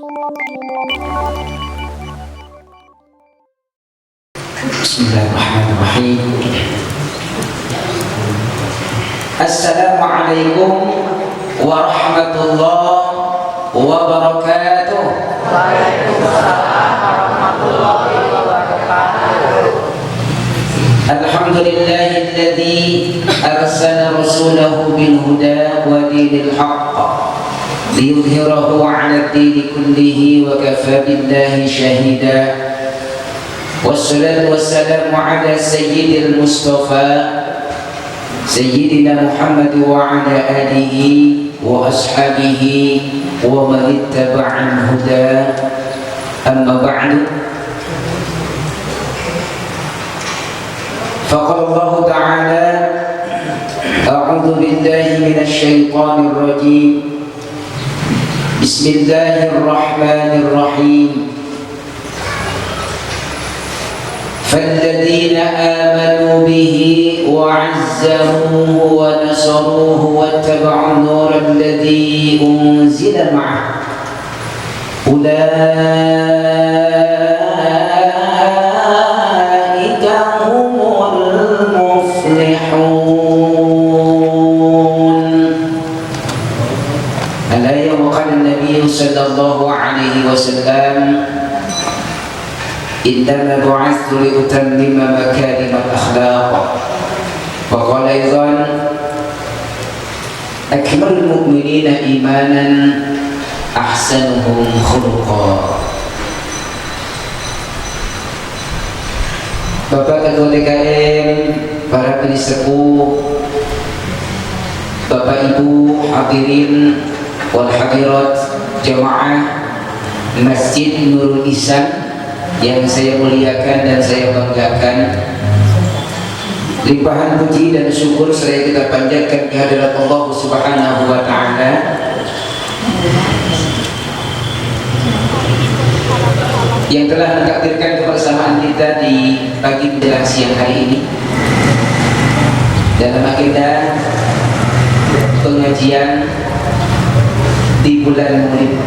Bismillahirrahmanirrahim. Assalamualaikum warahmatullahi wabarakatuh. Waalaikumsalam warahmatullahi wabarakatuh. Alhamdulillahilladzi arsala rasulahu bil huda wa dinil haqq liyudhhirahu 'ala ad-dini kullihi wa kafa billahi shahida. Wassalatu wassalamu ala sayyidil mustafa sayyidina Muhammad wa ala alihi wa ashabihi wa man ittaba'al huda. Amma ba'du. Faqala Allah ta'ala a'udzu billahi minasy syaithanir rajim. Bismillahirrahmanirrahim. فالذين آمنوا به وعزروه ونصروه واتبعوا النور الذي أنزل معه أولئك هم المفلحون. الآية. وقال النبي صلى الله عليه وسلم إنما بعثت لأتمم مكارم الأخلاق. وقال أيضا أكمل المؤمنين إيمانا أحسنهم خلقا. Bapak Ketua DKM, para pensepuh, Bapak Ibu hadirin wal hadirat jamaah Masjid Nurul Ihsan yang saya muliakan dan saya banggakan, limpahan puji dan syukur saya kita panjatkan kehadirat Allah Subhanahu wa Ta'ala yang telah mentakdirkan kebersamaan kita di pagi menjelang siang hari ini dalam agenda pengajian di bulan Maulid,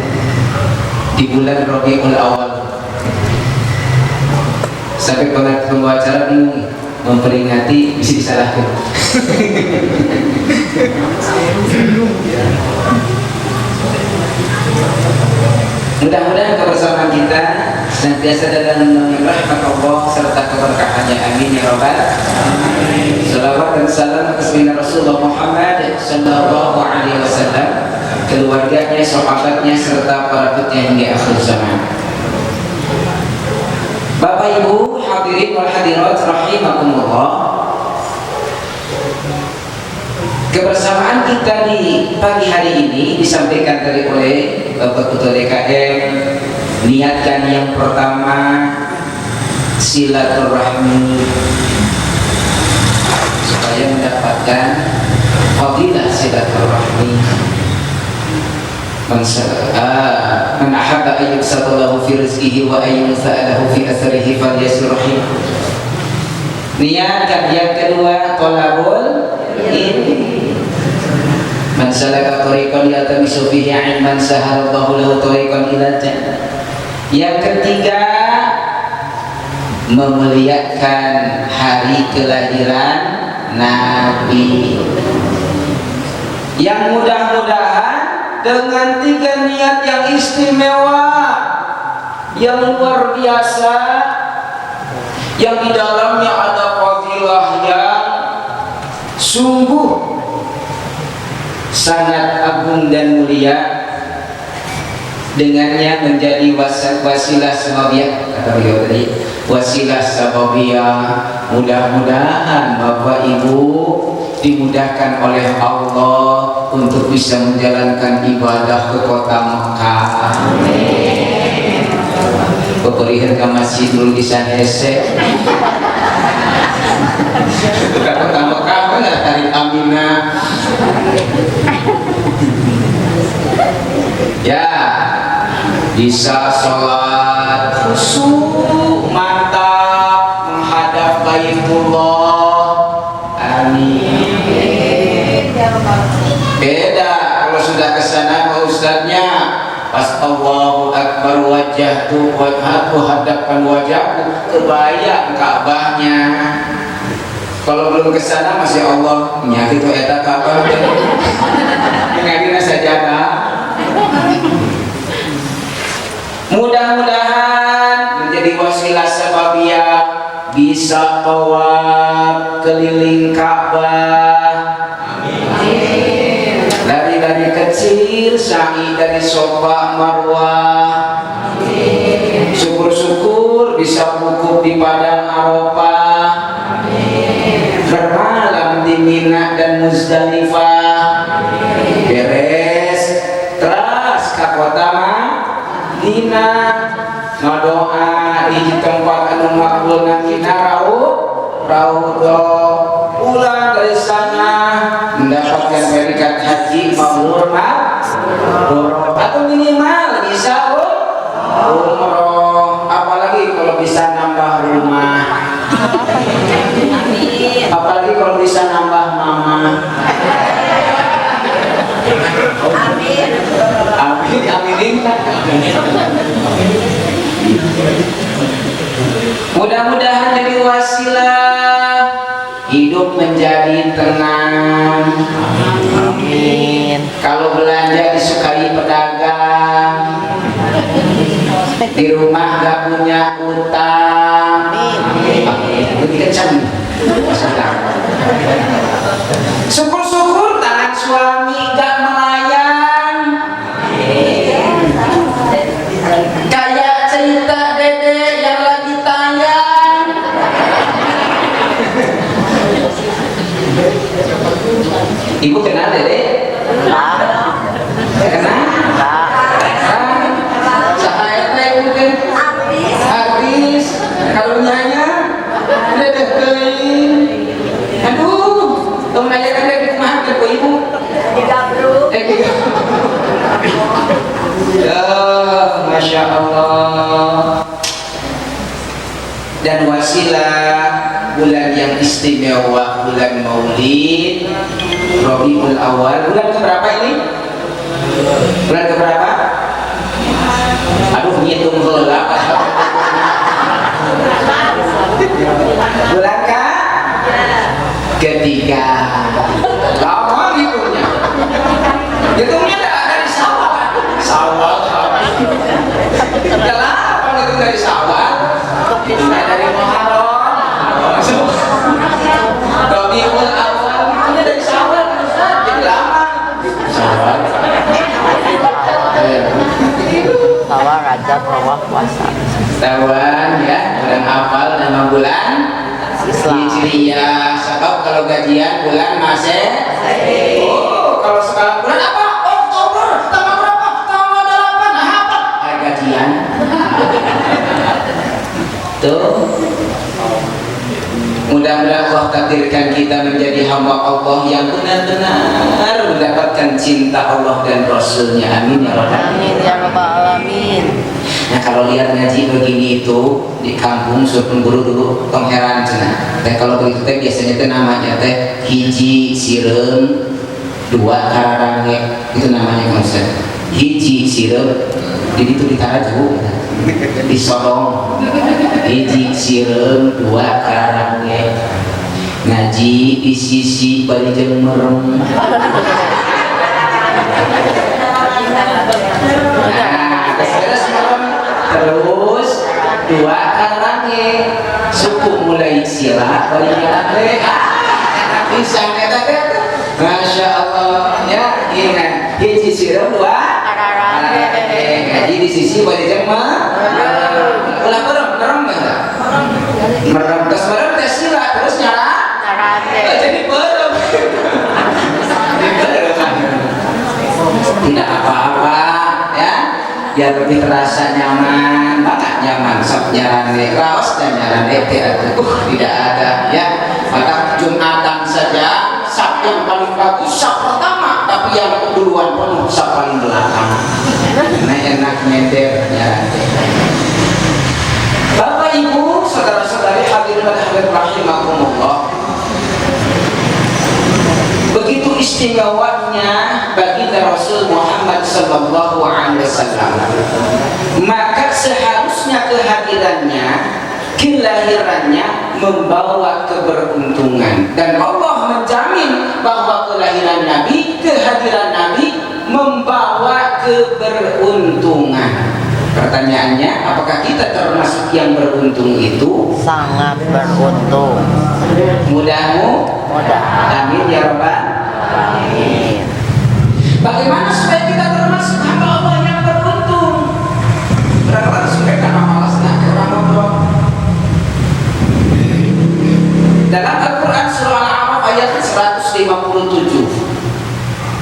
di bulan Rabiul Awal. Sampai pembawa acara bingung memperingati bisa disalahkan. Mudah-mudahan kebersamaan kita senantiasa dalam naungan rahmat Allah serta keberkahannya. Amin ya rabbal alamin. Salawat dan salam atas Rasulullah Muhammad sallallahu alaihi wasallam, keluarganya, sahabatnya serta para putihnya hingga akhir zaman. Bapak Ibu hadirin wal hadirat rahimakumullah, kebersamaan kita di pagi hari ini disampaikan tadi oleh Bapak Ketua DKM, niatkan yang pertama silaturahmi supaya mendapatkan fadilah silaturahmi. Man ahabba an yubsatalahu fi rizqihi wa an yusa'alahu fi atharihi falyasir rahim. Niatkan yang kedua thalabul ilmi. Man salaka tariqan yaltamisu fihi 'ilman sahalallahu lahu tariqan ilal jannah. Yang ketiga memuliakan hari kelahiran Nabi. Yang mudah-mudahan dengan tiga niat yang istimewa, yang luar biasa, yang di dalamnya ada fadilah yang sungguh sangat agung dan mulia, dengannya menjadi wasilah sababiyah, kata beliau tadi, wasilah sababiyah. Mudah-mudahan Bapak Ibu dimudahkan oleh Allah untuk bisa menjalankan ibadah ke kota Mekah. Amin. Berikan ke Masjid Nurul Ihsan Hese. Ke kota Mekah benar dari Aminah. Ya, bisa sholat khusyuk mantap menghadap Baitullah. Amin. Beda kalau sudah ke sana Pak Ustadznya pas Allahu Akbar wajahtu wajhatu hadapkan wajahku kebayang Ka'bahnya. Kalau belum ke sana masih Allah nyakit itu eta Ka'bah ngagina sajadah. Mudah-mudahan menjadi wasilah sababiyah bisa tawaf keliling Ka'bah. Amin. Dari kecil sa'i dari Safa Marwah. Amin. Syukur-syukur bisa wukuf di padang Arafah. Amin. Bermalam di Mina dan Muzdalifah. Amin. Beres terus ke kota Madinah ngadoa di tempat anu makbul nakina raudhah. Pulang dari sana mendapatkan predikat haji mabrur atau minimal bisa umroh, apalagi kalau bisa nambah rumah, apalagi kalau bisa nambah mama. Amin. Amin. Mudah-mudahan jadi wasilah hidup menjadi tenang. Amin. Kalau belanja disukai pedagang, di rumah gak punya utang. Amin. Lebih kencang. Syukur-syukur tangan suami gak melayang. Kayak cerita dede yang lagi tayang. Ibu kenal dede? Kenal? Sahaya teh ibu teh artis karunyanya dede teuing. Aduh, tong nanya kan dede kumaha teh ku ibu? Ya, Masya Allah. Dan wasilah bulan yang istimewa, bulan Maulid Rabiul Awal. Bulan keberapa ini? Bulan keberapa? Aduh, ngitung heula. Bulan ketiga. Lama hitungnya. Hitungnya dari Syawal. Udah lama ngitung dari Syawal. Dari Muharram. Rabiul Awal itu dari Syawal, jadi lama. Syawal. Tawar Rajab, tawar puasa. Tawan ya, bulan hafal nama bulan Hijriyah. Sebab kalau gajian bulan Masehi. Oh, kalau sekarang bulan apa? Oktober. Tanggal berapa? Tanggal 8. Nah, apa? Gajian. Tuh. Mudah-mudahan Allah takdirkan kita menjadi hamba Allah yang benar-benar mendapatkan cinta Allah dan Rasulnya. Amin ya Rabbal Alamin. Amin ya Rabbal Alamin. Nah, kalau lihat ngaji begini itu di kampung surpun guru dulu tong heran cenah. Teh kalau begitu teh biasanya teh namanya teh hiji sireum dua kararange, itu namanya konsep. Hiji sireum jadi itu ditaraju disorong. Hiji sireum dua kararange ngaji di sisi bari jeung merem. Terus dua karange suku mulai sila bari jalange enak pisan eta teh. Masya Allah ya, ingat hiji sireum dua karange ngaji di sisi bari jeung ulah merem merem terus merem teh sila terus nyala jadi merem. Tidak apa-apa ya, biar lebih terasa nyaman, banget nyaman. Sok nyarane raos dan nyarane tidak ada ya. Maka Jumatan saja, Sabtu paling bagus sak pertama, tapi yang keduluan penuh sak paling belakang. Nah enak nyender nyarane. Bapak Ibu, saudara-saudari hadirin dan hadirat rahimakumullah. Begitu istimewanya baginda Rasul Muhammad Sallallahu Alaihi Wasallam, maka seharusnya kehadirannya, kelahirannya membawa keberuntungan, dan Allah menjamin bahwa kelahiran Nabi, kehadiran Nabi membawa keberuntungan. Pertanyaannya, apakah kita termasuk yang beruntung itu? Sangat beruntung. Mudah. Amin ya Rabbal. Amin. Bagaimana supaya kita termasuk hamba Allah yang beruntung? Berapa supaya karena malasnya orang ngobrol. Dalam Al-Quran surah Al-A'raf ayat 157,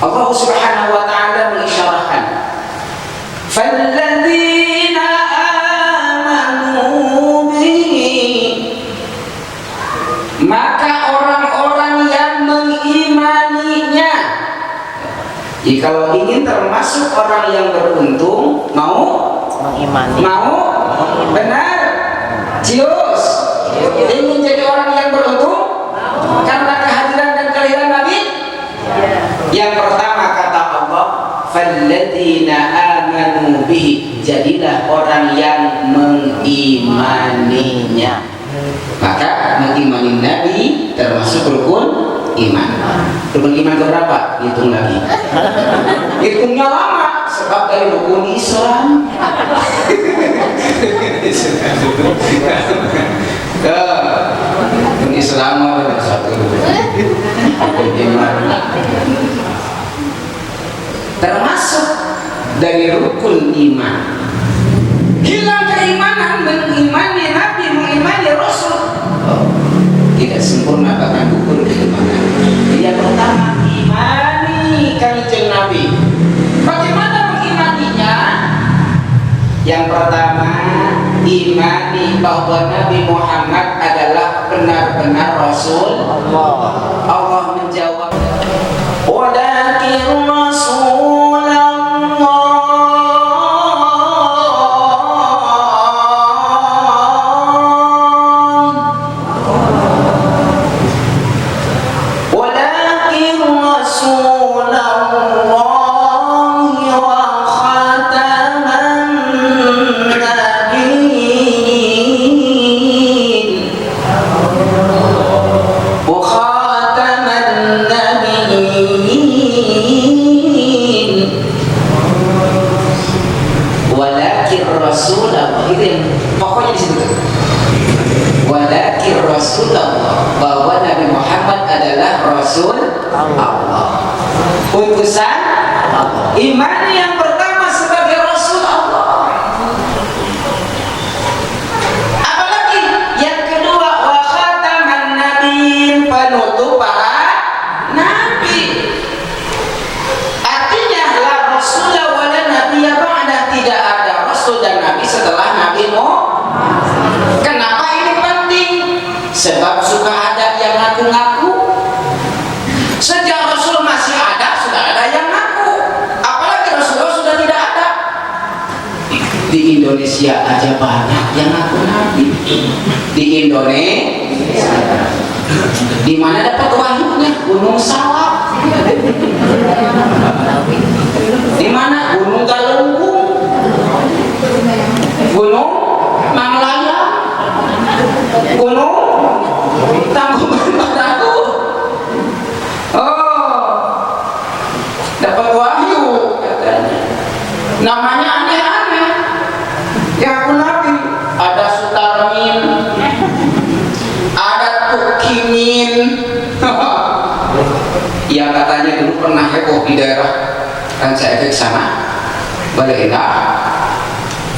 Allah Subhanahu wa taala mengisyarahkan, "Falladzina amanu bihi", maka orang-orang yang mengimaninya. Jikalau ingin termasuk orang yang beruntung, mau Mengimani. benar, cius, ingin jadi orang yang beruntung karena kehadiran dan kelahiran Nabi. Yang pertama kata Allah, "Falladzina amanu bihi", jadilah orang yang mengimaninya. Maka mengimani Nabi termasuk rukun iman. Rukun iman keberapa? Hitung lagi. Hitungnya lama, sebab dari rukun Islam. Rukun Islam ada satu. Rukun iman termasuk dari rukun iman. Hilang keimanan, mengimani Nabi, mengimani Rasul, tidak sempurna bahkan gugur keimanan. Yang pertama, imani kanjeng Nabi. Bagaimana mengimaninya? Yang pertama, imani bahwa Nabi Muhammad adalah benar-benar Rasul Allah. Allah menjawab, "Walakin Rasulullah." Bahwa Nabi Muhammad adalah Rasul Allah, utusan Allah. Iman yang pertama sebagai Rasul Allah. Apalagi yang kedua, wa khataman nabiyyin, penutup para nabi. Artinya la rasulah wa la nabiyya ba'da, tidak ada rasul dan nabi setelah Nabi Muhammad. Kenapa ini penting? Sebab suka ada yang ngaku-ngaku. Sejak Rasul masih ada, sudah ada yang ngaku. Apalagi Rasulullah sudah tidak ada. Di Indonesia aja banyak yang ngaku Nabi. Di Indonesia, di mana dapat wahyunya? Gunung Salak. Di mana? Gunung Galunggung. Gunung Manglayang. Gunung Tangkuban Padaku. Oh, dapat wahyu katanya. Namanya aneh-aneh. Yang aku Nabi, ada Sutarmin, ada Tukimin. Yang katanya dulu pernah heboh di daerah Rancaikek sana, Bale Endah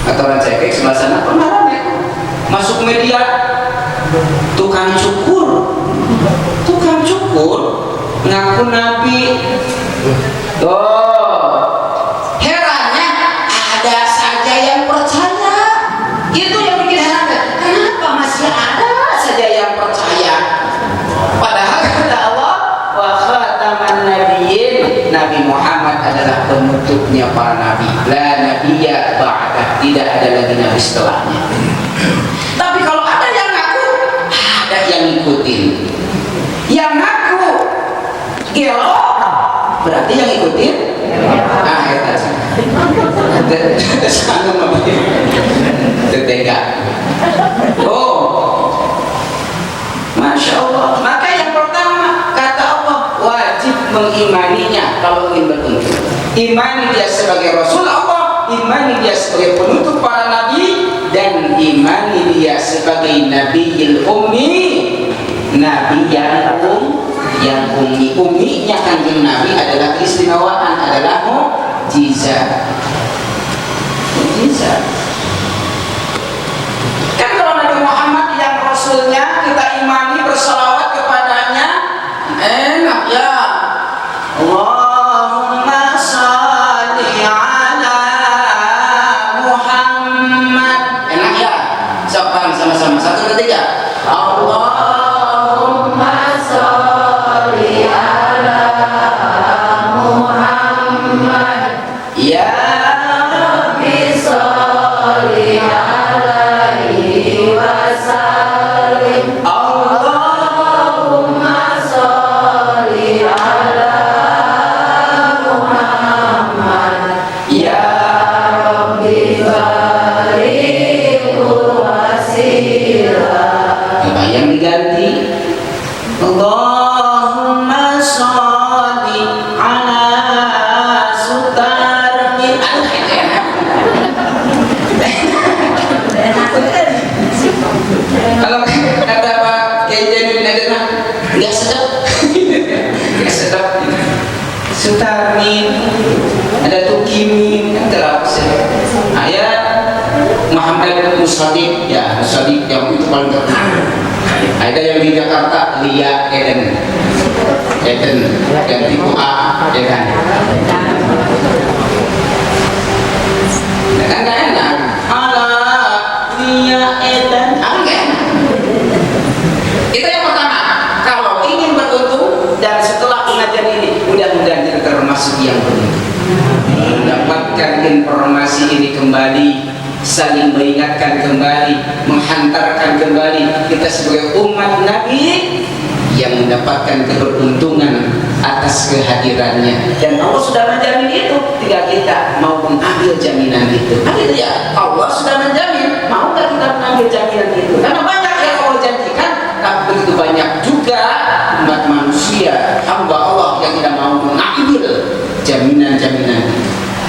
atau Rancaikek sebelah sana, pernah rame masuk media. Tukang cukur ngaku Nabi. Herannya ada saja yang percaya. Itu yang bikin heran. Kenapa masih ada saja yang percaya? Padahal kata Allah, wa khataman nabiyyin, Nabi Muhammad adalah penutupnya para nabi. La nabiyya ba'dah, tidak ada lagi nabi setelahnya. Tapi kalau ada yang ngaku, ada yang ngikutin. Yang ngaku gelo, berarti yang ngikutin Ah, eta. Sanggup mabih. Tetega. Oh. Masya Allah. Maka yang pertama kata Allah wajib mengimaninya kalau ingin beruntung. Imani dia sebagai Rasul Allah, imani dia sebagai penutup para nabi, dan imani dia sebagai Nabiyil Ummi, nabi yang ummi. Umminya kanjeng Nabi adalah keistimewaan, adalah mukjizat. Mukjizat. Kan kalau Nabi Muhammad yang Rasulnya kita imani, bersalawat kepadanya, enak ya. Allahumma sholli ala Muhammad. Enak ya? Siapa sama-sama? 1, 2, 3. Allahumma sholli ala Muhammad. Ya Rabbi sholli alaihi wasallim. Allahumma sholli ala Muhammad. Ya Rabbi bariku wasilah. Apa yang diganti? Allahumma sholli ala Sutarmin. Kalau kata Pak Kiai Jainuddin Adena nggak sedap, nggak sedap. Sutarmin, ada Tukimin, kan terlalu ayat Muhammad Musaddiq, ya Musaddiq yang itu paling terkenal. Ada yang di Jakarta Lia Eden dan tipe A, ya kan? Kan nggak enak. Lia Eden, apa nggak enak? Itu yang pertama. Kalau ingin beruntung dan setelah pengajian ini, mudah-mudahan kita termasuk yang beruntung. Mendapatkan informasi ini kembali, saling mengingatkan kembali, menghantarkan kembali kita sebagai umat Nabi yang mendapatkan keberuntungan atas kehadirannya. Dan Allah sudah menjamin itu, tinggal kita mau mengambil jaminan itu. Nah, itu ya, Allah sudah menjamin, mau nggak kita mengambil jaminan itu? Karena banyak yang Allah janjikan, tapi begitu banyak juga umat manusia, hamba Allah yang tidak mau mengambil jaminan-jaminan.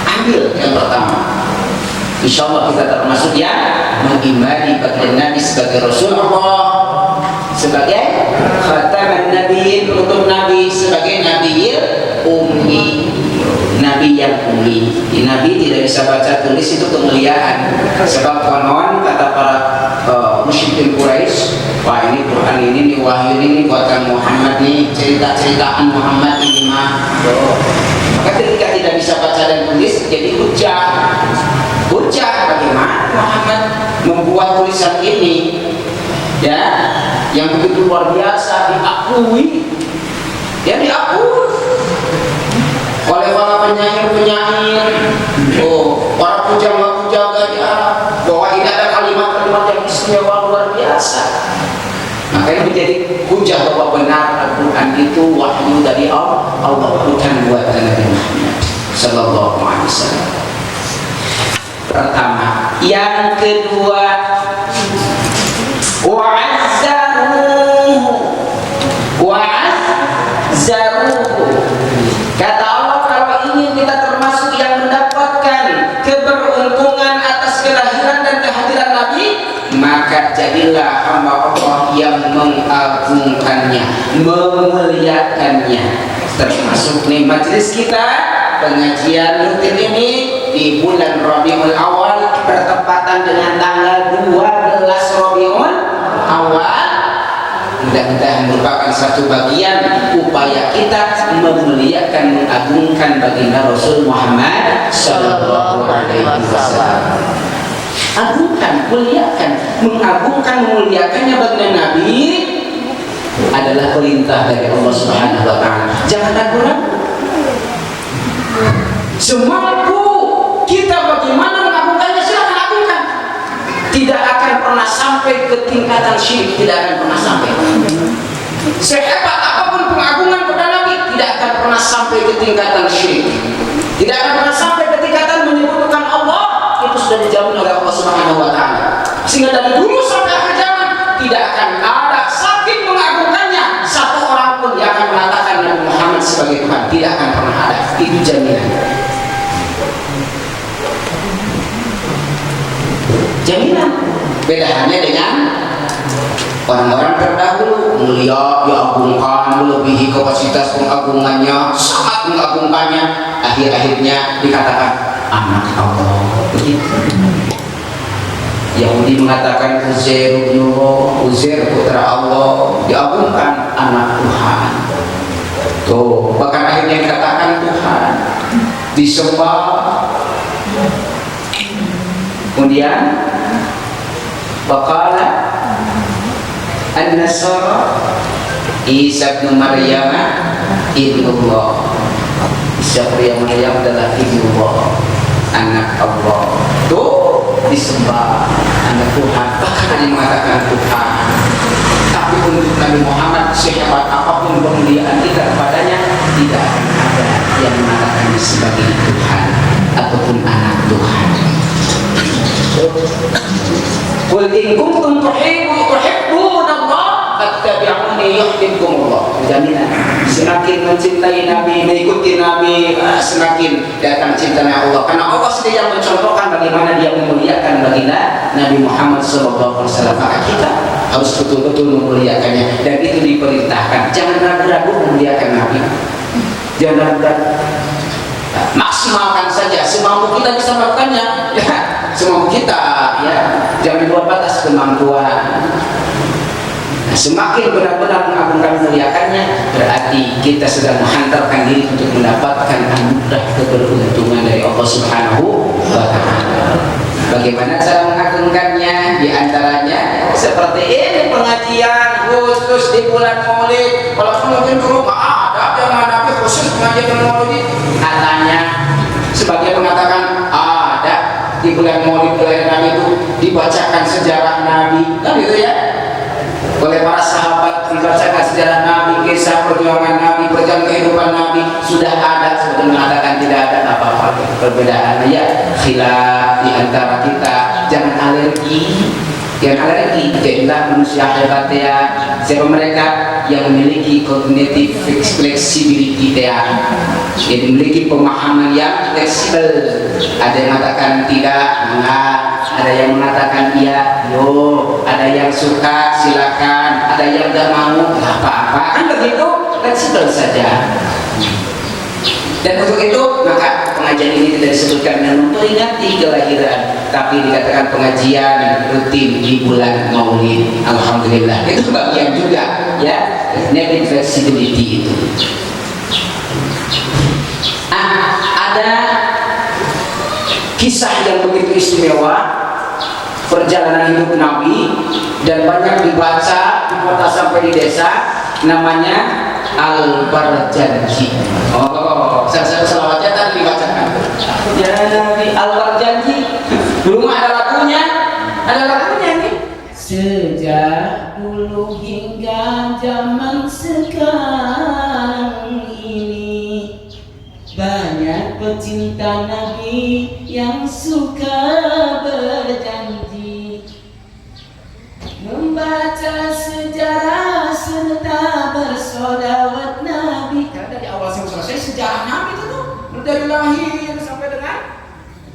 Ambil yang pertama. Insya Allah kita termasuk yang mengimani baginda Nabi sebagai Rasulullah, sebagai khataman Nabiin, penutup Nabi, sebagai Nabiyil Ummi, Nabi yang ummi. Nabi tidak bisa baca tulis, itu kemuliaan. Sebab konon kata para musyrikin Quraisy, wah ini Quran ini wahyu ini buatan Muhammad nih, cerita-ceritaan Muhammad ini mah. Maka ketika tidak bisa baca dan tulis, jadi hujah. Bagaimana Muhammad membuat tulisan ini, ya, yang begitu luar biasa, diakui, ya diakui oleh para penyair, para pujaga di Arab, bahwa ini ada kalimat-kalimat yang istimewa luar biasa. Maka ini menjadi hujah bahwa benar Al-Quran itu wahyu dari Allah, bukan buatan Nabi Muhammad sallallahu alaihi wasallam. Pertama, yang kedua, wa'azzaruhu. Kata Allah, kalau ingin kita termasuk yang mendapatkan keberuntungan atas kelahiran dan kehadiran Nabi, maka jadilah hamba Allah yang mengagungkannya, memuliakannya. Termasuk nih majelis kita, pengajian rutin ini di bulan Rabiul Awal bertepatan dengan tanggal 12 Rabiul Awal. Mudah-mudahan merupakan satu bagian upaya kita memuliakan, mengagungkan baginda Rasul Muhammad sallallahu alaihi wasallam. Agungkan, muliakan, mengagungkan, memuliakannya baginda Nabi adalah perintah dari Allah Subhanahu wa taala. Jangan ragu-ragu. Semampu kita bagaimana mengagungkannya, silakan agungkan. Tidak akan pernah sampai ke tingkatan syirik, tidak akan pernah sampai. Sehebat apapun pengagungan kepada Nabi, tidak akan pernah sampai ke tingkatan syirik. Tidak akan pernah sampai ketingkatan menyebutkan Allah. Itu sudah dijamin oleh Allah Subhanahu wa taala. Sehingga dari dulu sampai akhir zaman tidak akan ada saking mengagungkannya satu orang pun yang akan mengatakan Nabi Muhammad sebagai Tuhan. Tidak akan pernah ada. Itu jaminan. Jaminan. Beda hanya dengan orang-orang terdahulu, mulia, diagungkan, melebihi kapasitas pengagungannya, sangat mengagungkannya, akhir-akhirnya dikatakan anak Allah. Begitu. Yahudi mengatakan Uzair bin Allah, Uzair putra Allah, diagungkan anak Tuhan. Tuh, bahkan akhirnya dikatakan Tuhan, disembah. Kemudian Baqala An-Nasara Isa bin Maryam ibnullah. Isa bin Maryam adalah ibnullah, anak Allah. Tuh disembah anak Tuhan, bahkan ada yang mengatakan Tuhan. Tapi untuk Nabi Muhammad sehebat apapun kemuliaan kita kepadanya, tidak akan ada yang mengatakannya sebagai Tuhan ataupun anak Tuhan. Qul in kuntum tuhibbuna Allah fattabi'uni yuhibbukumullah. Jaminan. Semakin mencintai Nabi, mengikuti Nabi, semakin datang cintanya Allah. Karena Allah sendiri yang mencontohkan bagaimana Dia memuliakan baginda Nabi Muhammad SAW. Maka kita harus betul-betul memuliakannya, dan itu diperintahkan. Jangan ragu-ragu memuliakan Nabi. Jangan ragu. Maksimalkan saja semampu kita bisa melakukannya. Ya, semampu kita, ya, jangan luar batas kemampuan. Nah, semakin benar-benar mengagungkan memuliakannya, berarti kita sedang menghantarkan diri untuk mendapatkan anugerah keberuntungan dari Allah Subhanahu wa taala. Bagaimana cara mengagungkannya? Di antaranya seperti ini, pengajian khusus di bulan Maulid. Walaupun mungkin dulu ada yang Nabi khusus pengajian Maulid, katanya sebagian mengatakan ada di bulan Maulid kelahiran Nabi itu dibacakan sejarah Nabi, kan gitu ya, oleh para sahabat, dibacakan sejarah Nabi, kisah perjuangan Nabi, perjalanan kehidupan Nabi. Sudah ada, sebagian mengatakan tidak ada, apa-apa. Perbedaannya ya khilaf di antara kita. Jangan alergi, jadilah manusia hebat ya. Siapa mereka yang memiliki cognitive flexibility ya, yang memiliki pemahaman yang fleksibel. Ada yang mengatakan tidak, ada yang mengatakan iya, yo, ada yang suka silakan, ada yang tidak mau, nggak apa-apa, kan begitu, fleksibel saja. Dan untuk itu maka pengajian ini tidak disebutkan dengan memperingati kelahiran, tapi dikatakan pengajian rutin di bulan Maulid. Alhamdulillah, itu bagian juga ya, negative flexibility itu. Ada kisah yang begitu istimewa, perjalanan hidup Nabi, dan banyak dibaca di kota sampai di desa, namanya Al-Barjanji. Saya selawatnya tadi dibacakan. Ya Nabi Al-Barjanji. Belum ada lagunya. Ada lagunya nih. Sejak dulu hingga zaman sekarang ini, banyak pecinta Nabi yang suka berjanji, membaca sejarah serta bersolawat Nabi. Karena dari awal sampai selesai sejarah Nabi itu tuh dari lahir sampai dengan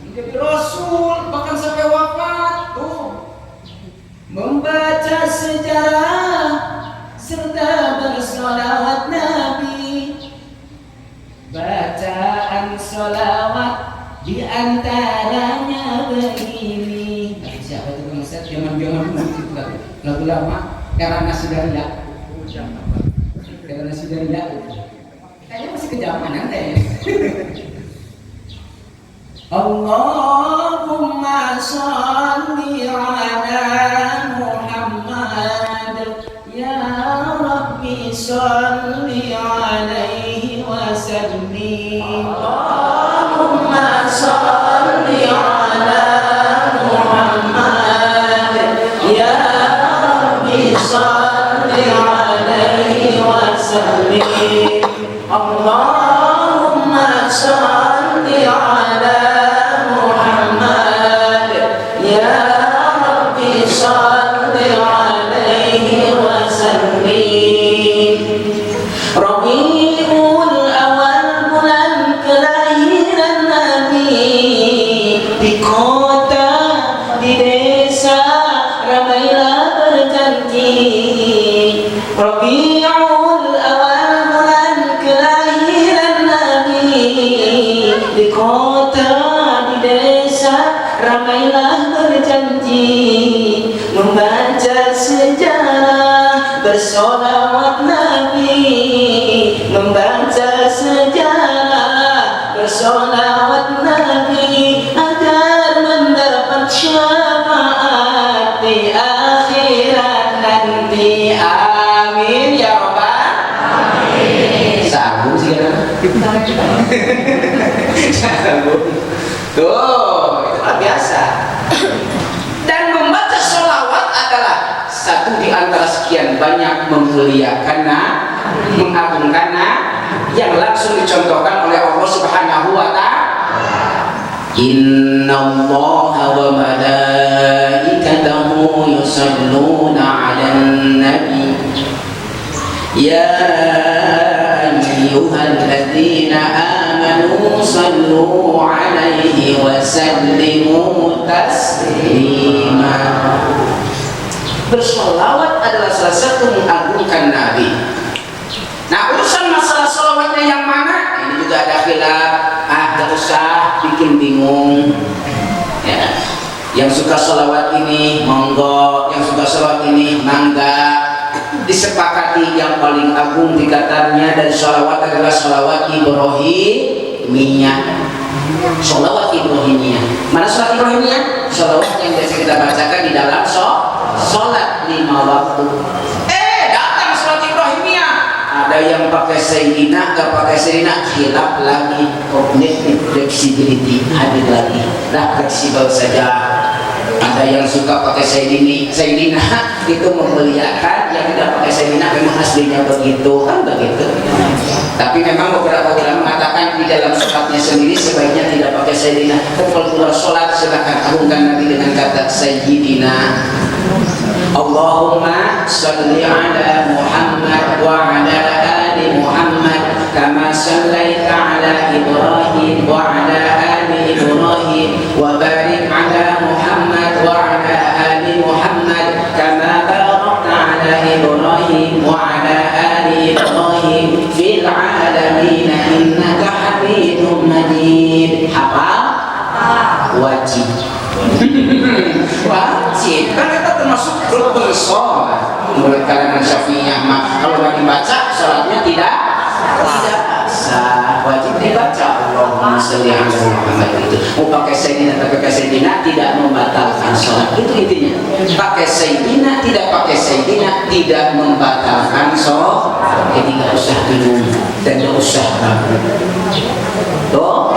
menjadi Rasul, bahkan sampai wafat tuh, membaca sejarah serta bersolawat Nabi. Bacaan solawat diantaranya begini. Siapa itu Kang Ustaz? Zaman-zaman dulu itu lagu lama, era Nasidaria. Era Nasidaria. Kayaknya masih kejamanan deh. Allahumma sholli ala Muhammad ya Rabbi sholli alaihi wa sallim. Allahumma sholli ala Muhammad ya Rabbi sholli alaihi wa sallim. Allahumma sholli di kota, di desa, ramailah berjanji membaca sejarah, bersolawat Nabi, membaca sejarah, bersolawat Nabi, agar mendapat syafaat di akhirat nanti. Amin ya Rabbal. Amin. Sambung sih kan? Sambung. Tuh, itu luar biasa. Dan membaca sholawat adalah satu di antara sekian banyak memuliakan, mengagungkan, yang langsung dicontohkan oleh Allah Subhanahu wa Ta'ala. Inna Allaha wa malaikatahu yusalluna 'alan nabi ya ayyuhalladzina amanu sallu 'alaihi wa sallimu taslima. Bersolawat adalah salah satu mengagungkan Nabi. Nah, urusan masalah solawatnya yang mana? Ini juga ada khilaf. Gak usah bikin bingung. Ya. Yang suka solawat ini monggo, yang suka solawat ini mangga. Disepakati yang paling agung tingkatannya dari solawat adalah solawat Ibrahimiyah. Solawat Ibrahimiyah. Mana solawat Ibrahimiyah? Solawat yang biasa kita bacakan di dalam sholat 5 waktu. Datang sholat Ibrahimiyah. Ada yang pakai Sayyidina, gak pakai Sayyidina, khilaf lagi. Cognitive flexibility hadir lagi. Nah, fleksibel saja. Ada yang suka pakai Sayyidina itu memuliakan, yang tidak pakai Sayyidina memang aslinya begitu, kan begitu. Tapi memang beberapa ulama mengatakan di dalam sholatnya sendiri sebaiknya tidak pakai Sayyidina. Kalau keluar sholat silakan agungkan Nabi dengan kata Sayyidina. Allahumma salli ala Muhammad wa ala ali Muhammad kama sallaita ala Ibrahim wa ala ali Ibrahim wa barik ala Muhammad wa ala ali Muhammad kama barakta ala Ibrahim wa ala ali Ibrahim fil alamin innaka Hamidum Majid. Hafal? Wajib. Wajib. Kan kita termasuk rukun sholat. Menurut kalangan Syafi'iyah mah kalau lagi baca sholatnya tidak sah. Wajib dibaca Allahumma sholli ala Muhammad itu. Mau pakai Sayyidina atau pakai Sayyidina tidak membatalkan sholat. Itu intinya. Pakai Sayyidina tidak pakai Sayyidina tidak membatalkan sholat. Jadi nggak usah bingung dan nggak usah ragu. Tuh,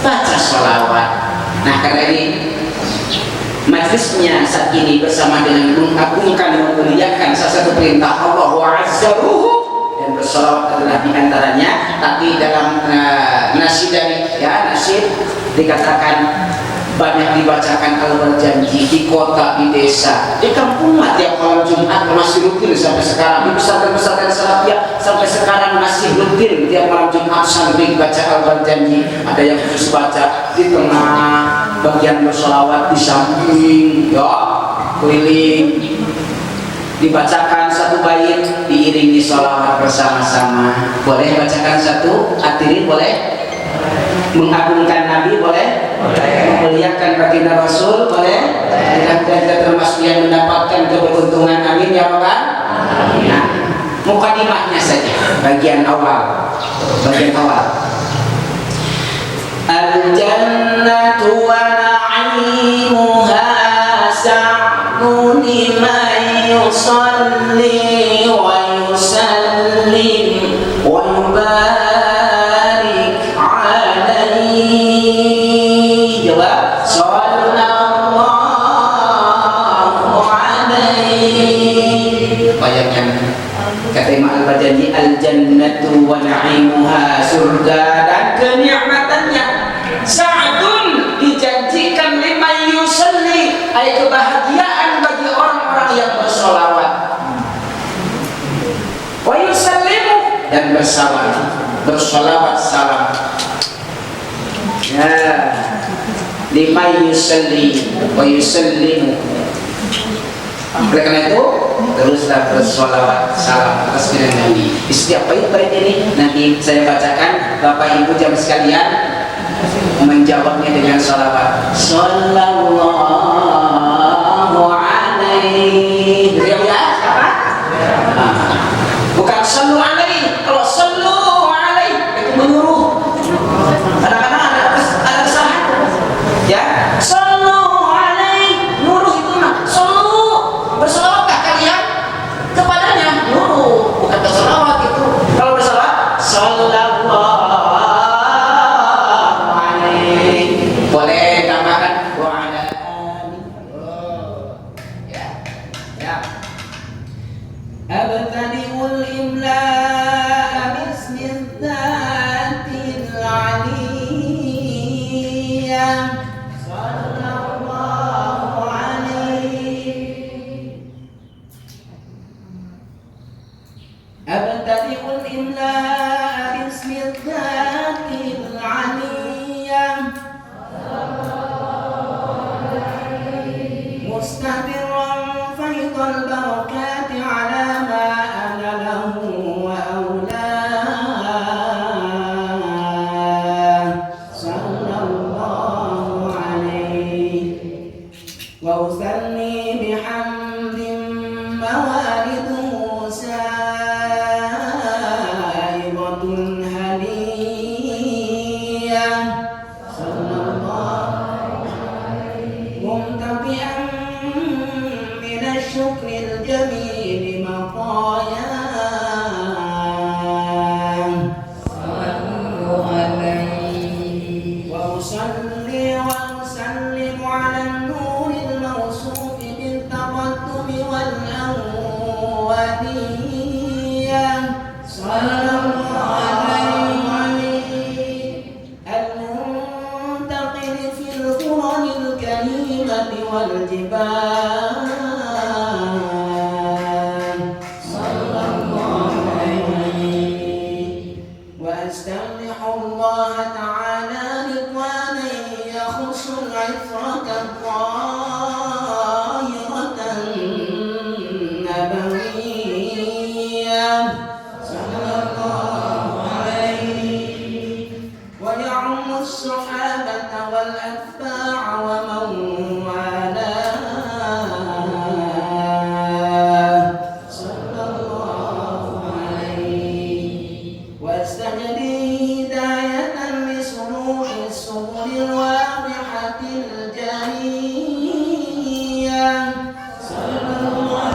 baca sholawat. Nah, karena ini majlisnya saat ini bersama dengan mengagungkan, memuliakan salah satu perintah Allah wa azzaruhu, dan bersolawat adalah diantaranya. Tapi dalam nasyid dikatakan banyak dibacakan al-berjanji di kota, di desa, di kampung tiap malam Jumat masih rutin sampai sekarang. Di pesantren-pesantren salafiyah sampai sekarang masih rutin tiap malam Jumat sambil baca al-berjanji. Ada yang khusus baca di tengah, bagian bersolawat di samping, ya keliling, dibacakan satu bait diiringi solawat bersama-sama. Boleh bacakan satu hadirin, boleh mengagungkan Nabi, boleh memuliakan baginda Rasul, boleh. Mudah-mudahan kita termasuk yang mendapatkan keberuntungan. Amin ya Rabbal. Nah, mukadimahnya saja bagian awal. Al-jannatu wa na'imuha sa'nu liman yusalli wa yusallim wa yubarik alaihi. Jawab, sallallahu alaihi. Bayangkan kata Imam Al-Bajani, al-jannatu wa na'imuha, surga dan kenikmatannya, sa'dun dijanjikan liman yusalli, ay kebahagiaan bagi orang-orang yang bersolawat, wa yusallimu, dan bersolawat salam. Ya, liman yusalli wa yusallimu. Oleh karena itu teruslah bersolawat salam atas pilihan Nabi. Di setiap bait-bait ini nanti saya bacakan, Bapak Ibu jamaah sekalian menjawabnya dengan salawat. Sallallahu alaihi. Ya, apa? Bukan sallu alaihi. Kalau sallu alaihi itu menyuruh. Kadang-kadang ada kesalahan. Ya, sallu alaihi, nyuruh itu mah. Sallu, bersalawatkah kalian kepadanya? Nyuruh, bukan bersalawat itu. Kalau bersalawat, sallallahu alaihi. Boleh tambahkan wa ala alihi. Ya. Ya. Abtadi'ul imla'a bismil dzatil 'aliyyah. Sallallahu alaihi. Abtadi'ul imla'a bismil dzatil 'aliyyah. مستمرا فيض البركات على ما أنا له وأولاه صلى الله عليه وأثني بحمد موالده سائغة هنية صلى الله ممتبئا من الشكر الجميل مطاياه صلوا عليه وأصلي وأسلم على النور الموصوف بالتقدم والأولية صلى الله عليه المنتقل في القرن الكريمة والجبال صلى الله عليه وأستمدح الله تعالى رضوانا يخص العفرة الطاهرة النبوية صلى الله عليه ويعم الصحابة والأتباع ومن والاه صلى الله عليه واستجدي هداية لسلوك السبل الواضحة الجلية صلى الله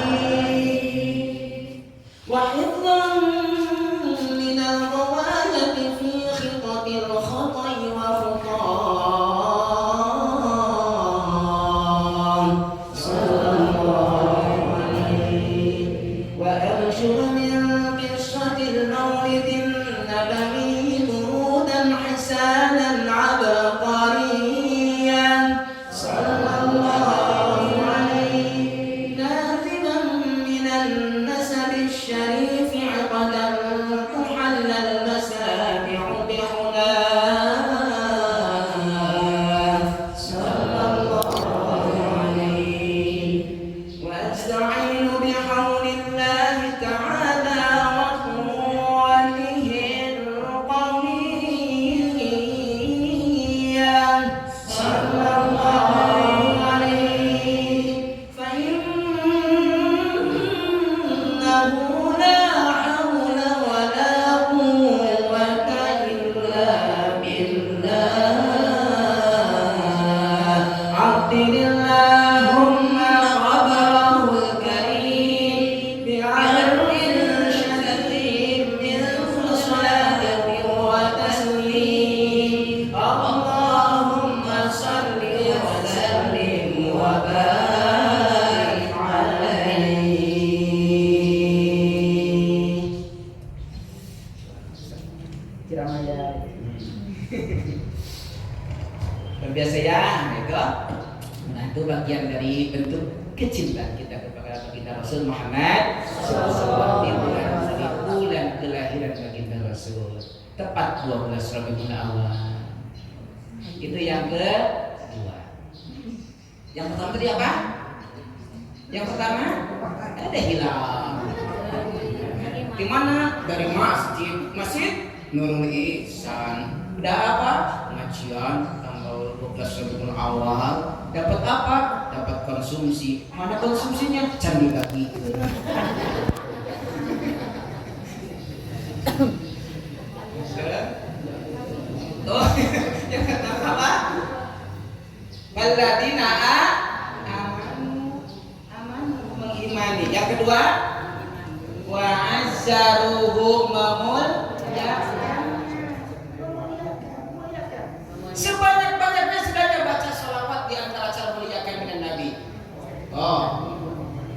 عليه وحفظا من الغواية في خطط الخطأ وخطاه صلى الله عليه وأبشر من قصة المولد النبوي برودا حسانا عبقريا صلى الله عليه ناظما من النسب الشريف عقدا تحل المسامع بحناه صلى الله عليه وأستعين بحول الله تعالى وقوته القوية صلى الله عليه فإنه لا حول ولا قوة إلا بالله عطل اللهم خبره الكريم بعرض شديد من صلاة وتسليم اللهم صل وسلم وبارك عليه. Biasa ya, itu. Nah itu bagian dari bentuk kecintaan kita kepada baginda Rasul Muhammad SAW di bulan kelahiran baginda Rasul, tepat 12 Rabiul Awal. Itu yang kedua. Yang pertama tadi apa? Yang pertama ada hilang. Di mana? Dari masjid. Masjid Nurul Ihsan. Udah apa? Pengajian tanggal 12 Rabiul Awal. Dapat apa? Dapat konsumsi. Mana konsumsinya? Candi kaki. Oh, yang kata apa? Waladina amanu mengimani. Yang kedua, wa azzaruhu mamul ya. Sebanyak-banyaknya sedangkan baca sholawat di antara cara muliakan dengan Nabi. Oh,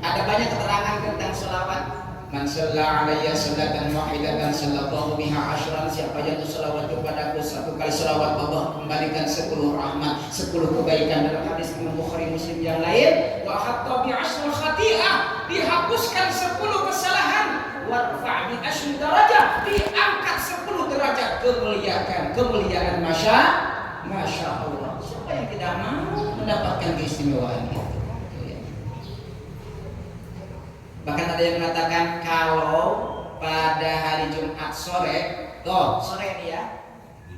ada banyak keterangan tentang sholawat. Man shalla alayya sholatan wahidatan sallallahu biha asyran. Siapa yang sholawat kepadaku satu kali sholawat, Allah kembalikan 10 rahmat, 10 kebaikan. Dalam hadis Imam Bukhari Muslim yang lain, wa hatta bi asyril khati'ah, dihapuskan 10 kesalahan, warfa' bi asyri darajah, diangkat 10 derajat kemuliaan. Masya Allah. Siapa yang tidak mau mendapatkan keistimewaan itu? Bahkan ada yang mengatakan kalau pada hari Jumat sore, sore ini ya,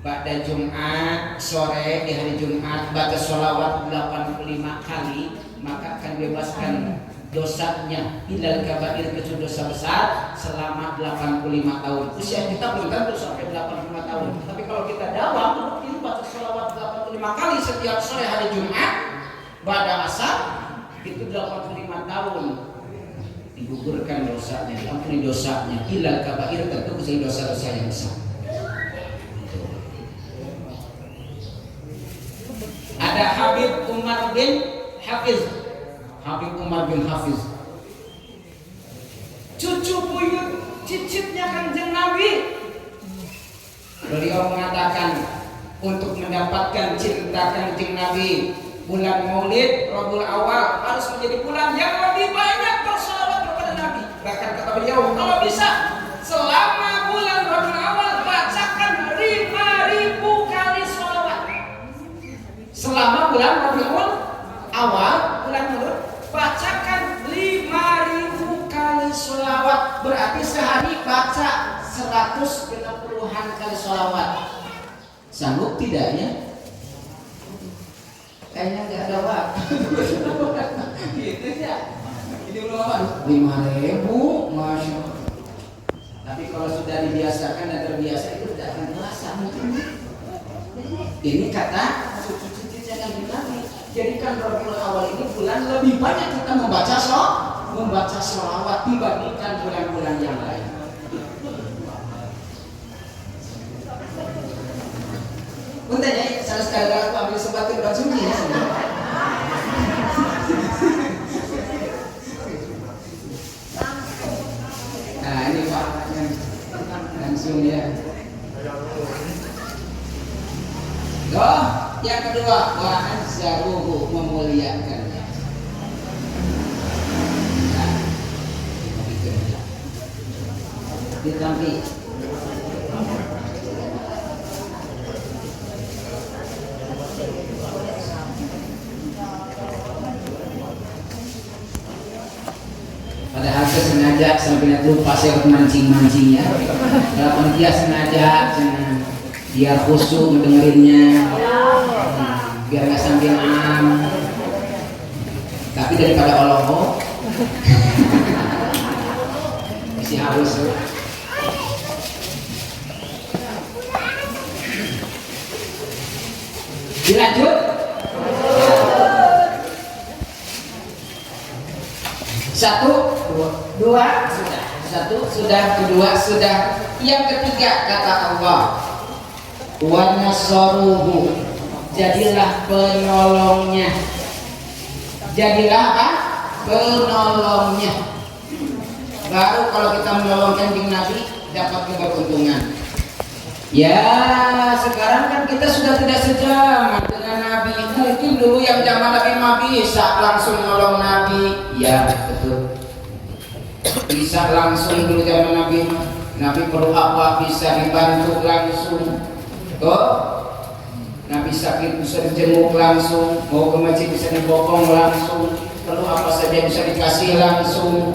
pada Jumat sore di hari Jumat baca sholawat 85 kali, maka akan bebaskan dosanya ilal kabair, kecuali dosa besar, selama 85 tahun. Usia kita belum tentu sampai 85 tahun, tapi kalau kita dawam ini baca sholawat 85 kali setiap sore hari Jumat pada asar, itu 85 tahun. Digugurkan dosanya, diampuni dosanya, ilal kabair, tentu kecuali dosa-dosa yang besar. Ada Habib Umar bin Hafiz, cucu buyut cicitnya Kanjeng Nabi. Beliau mengatakan untuk mendapatkan cinta Kanjeng Nabi, bulan Maulid Rabiul Awal harus menjadi bulan yang lebih banyak bersalawat kepada Nabi. Bahkan kata beliau, kalau bisa selama bulan Rabiul Awal bacakan 5.000 kali salawat. Selama bulan Rabiul Awal, bulan Maulid, bacakan 5.000 kali salawat. Berarti sehari baca 160-an kali salawat. Sanggup tidak ya? Kayaknya nggak ada waktu. Gitu ya. Ini belum apa? 5.000, masya Allah. Tapi kalau sudah dibiasakan dan terbiasa itu tidak akan terasa mungkin. Ini kata cucu-cucu jangan Nabi. Jadikan Rabiul Awal ini bulan lebih banyak kita membaca sholawat dibandingkan bulan-bulan yang lain. Punten ya, salah sekali aku ambil sebagai bulan suci ya. Nah ini fakta langsung ya. Yang kedua, wa azzaruhu, memuliakannya. Nah, ditampi. Padahal saya sengaja sampai lupa saya mancing-mancingnya. Kalau dia sengaja biar khusyuk mendengerinnya, biar nggak sambil tapi daripada Allah masih halus. Dilanjut. Satu, dua, sudah. Satu, sudah. Kedua, sudah. Yang ketiga, kata Allah, wa nasaruhu, jadilah penolongnya. Jadilah apa? Penolongnya. Baru kalau kita menolong Kanjeng Nabi dapat keberuntungan. Ya, sekarang kan kita sudah tidak sejaman dengan Nabi. Mungkin dulu yang zaman Nabi bisa langsung nolong Nabi. Ya, betul. Bisa langsung dulu zaman Nabi. Nabi perlu apa bisa dibantu langsung. Nabi sakit bisa dijenguk langsung, mau ke masjid bisa dibopong langsung. perlu apa saja bisa dikasih langsung.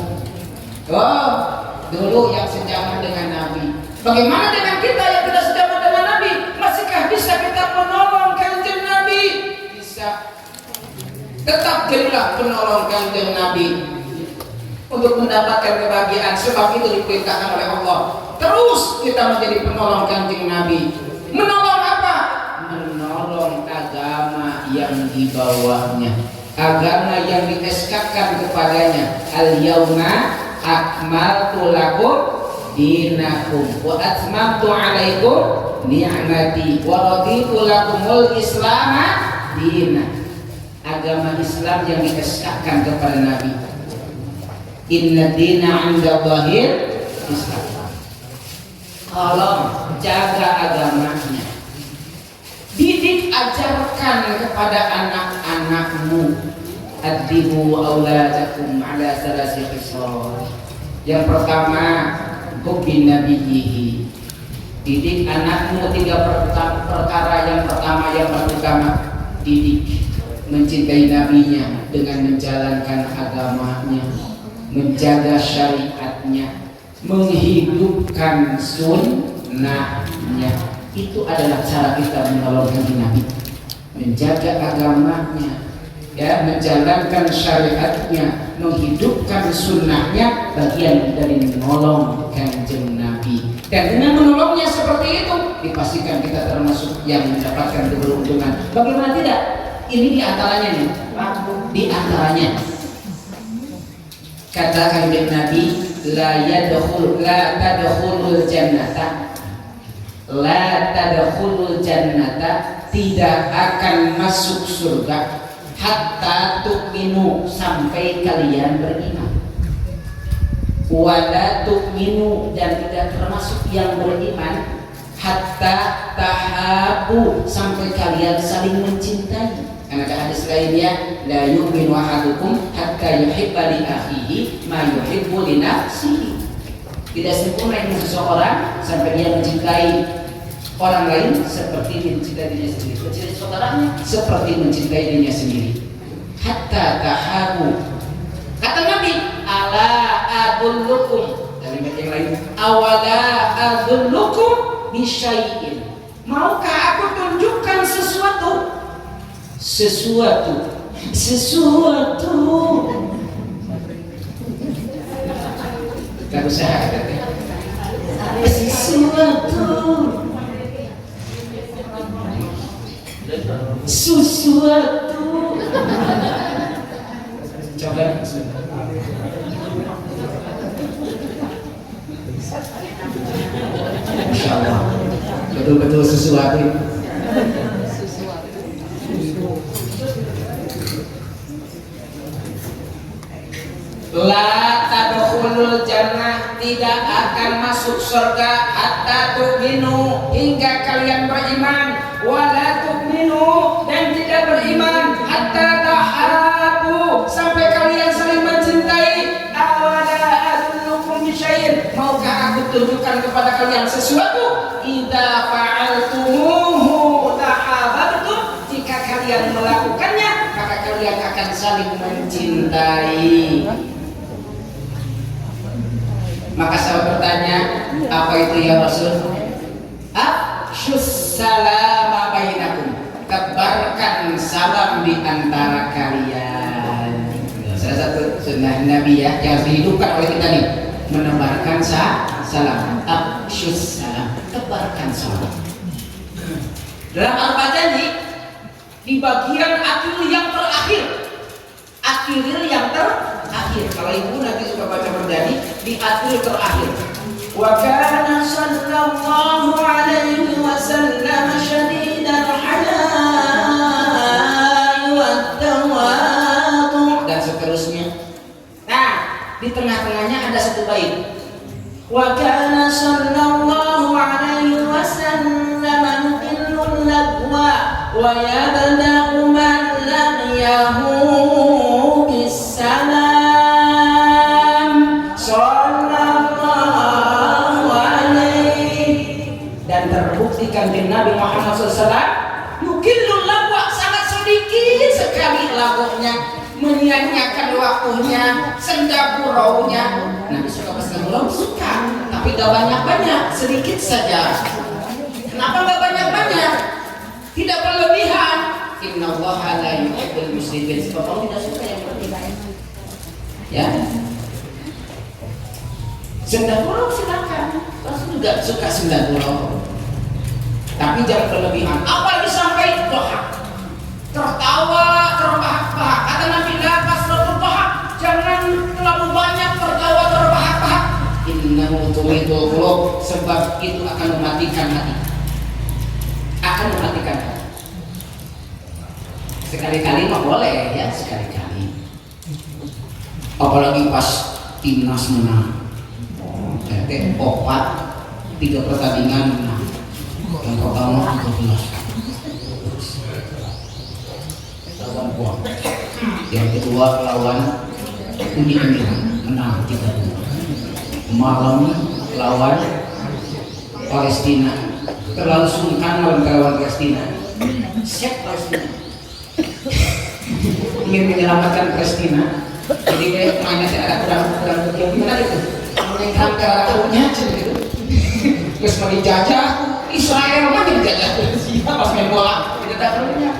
Oh, dulu yang sejaman dengan Nabi. Bagaimana dengan kita yang tidak sejaman dengan Nabi? Masihkah bisa kita menolong kanjeng Nabi? Bisa. Tetap jadilah penolong kanjeng Nabi untuk mendapatkan kebahagiaan, sebab itu diperintahkan oleh Allah. Terus kita menjadi penolong kanjeng Nabi. Menolong apa? Menolong agama yang di bawahnya, agama yang dieskakan kepadanya. Al-yauma akmaltu lakum dinakum wa atmamtu alaikum ni'mati wa raditu lakumul islama dina. Agama Islam yang dieskakan kepada Nabi. Inna dina 'indallahil Islam. Tolong jaga agamanya. Didik, ajarkan kepada anak-anakmu. Adibu auladakum ala salasi khisal. Yang pertama, hubbi nabiyhi. Didik anakmu 3 perkara. Yang pertama didik, mencintai nabinya dengan menjalankan agamanya, menjaga syariatnya, menghidupkan sunnahnya. Itu adalah cara kita menolong Nabi, menjaga agamanya, ya, menjalankan syariatnya, menghidupkan sunnahnya, bagian dari menolong kanjeng Nabi. Dan dengan menolongnya seperti itu, dipastikan kita termasuk yang mendapatkan keberuntungan. Bagaimana tidak? Ini diantaranya nih, di antaranya kata kanjeng Nabi, la tadkhulul jannata, tidak akan masuk surga hatta tu'minu, sampai kalian beriman. Wala tu'minu, dan tidak termasuk yang beriman hatta tahabu, sampai kalian saling mencintai. Karena ada hadis lainnya, la yu'minu ahadukum hatta yuhibba li akhihi ma yuhibbu li nafsihi. Tidak sempurna iman seseorang sampai dia mencintai orang lain seperti mencintai dirinya sendiri, mencintai saudaranya seperti mencintai dirinya sendiri. Hatta tahabu. Kata Nabi, ala adullukum, kalimat yang lain, awala adullukum bisyai'in. Maukah aku tunjukkan sesuatu? Gak usah sesuatu. Coba. Masya Allah, betul-betul sesuatu. La tadkhulul jannah, tidak akan masuk surga hatta tu'minu, hingga kalian beriman. Wala tu'minu, dan tidak beriman hatta tahabu, sampai kalian saling mencintai. Awala adullukum bisyai'in, maukah aku tunjukkan kepada kalian sesuatu? Idza fa'altumuhu tahabbtum, jika kalian melakukannya maka kalian akan saling mencintai. Maka sahabat bertanya, apa itu ya Rasul? Afshus salama bainakum, tebarkan salam di antara kalian. Salah satu sunnah Nabi ya, yang harus dihidupkan oleh kita nih, menebarkan salam. Afshus salam, tebarkan salam. Dalam Al-Baqarah di bagian akhir yang terakhir, kalau ibu nanti suka baca berdani di akhir terakhir. Wa kana sallallahu alaihi wasallam syadidal hayai wat tawadu, dan seterusnya. Nah, di tengah-tengahnya ada satu bait. Wa kana sallallahu alaihi wasallam yuqillul lagwa wa yabda'u man laqiyahu bis-salam. Kanjeng Nabi Muhammad SAW yukillul lagwa, sangat sedikit sekali lagunya, menyanyiakan waktunya, senda guraunya. Nabi suka bersenda gurau suka, tapi gak banyak-banyak, sedikit saja. Kenapa gak banyak-banyak? Tidak berlebihan. Innallaha la yuhibbul muslimin. Sebab Allah tidak suka yang berlebihan. Ya. Senda gurau silakan. Rasul juga suka senda gurau. Tapi jangan berlebihan. Apalagi sampai bahak, tertawa, terbahak-bahak. Kata Nabi, la kasratul bahak. Jangan terlalu banyak tertawa, terbahak-bahak. Innahu tumitul qulub. Sebab itu akan mematikan hati. Akan mematikan hati. Sekali-kali mah boleh ya, sekali-kali. Apalagi pas timnas menang. Opat 3 pertandingan menang. Yang pertama 13 lawan Kuwait, yang kedua lawan Uni Emirat menang 3-2. Malam lawan Palestina, terlalu sungkan lawan Palestina. Siap Palestina ingin menyelamatkan Palestina, jadi kayak mainnya ada kurang gimana gitu, menengah ke arahnya gitu. Terus mau dijajah Israel mah dijajah pas main bola tidak tahunya.